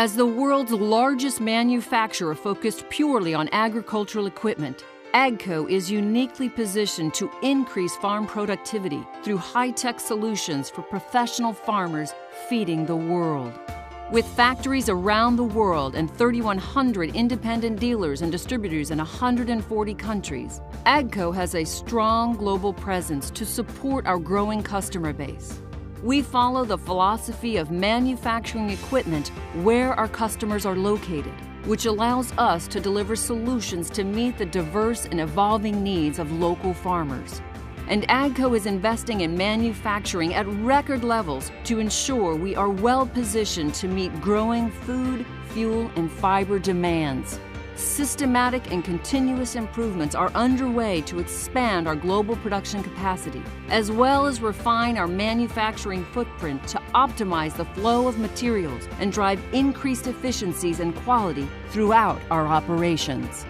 As the world's largest manufacturer focused purely on agricultural equipment, AGCO is uniquely positioned to increase farm productivity through high-tech solutions for professional farmers feeding the world. With factories around the world and 3,100 independent dealers and distributors in 140 countries, AGCO has a strong global presence to support our growing customer base. We follow the philosophy of manufacturing equipment where our customers are located, which allows us to deliver solutions to meet the diverse and evolving needs of local farmers. And AGCO is investing in manufacturing at record levels to ensure we are well positioned to meet growing food, fuel, and fiber demands. Systematic and continuous improvements are underway to expand our global production capacity, as well as refine our manufacturing footprint to optimize the flow of materials and drive increased efficiencies and quality throughout our operations.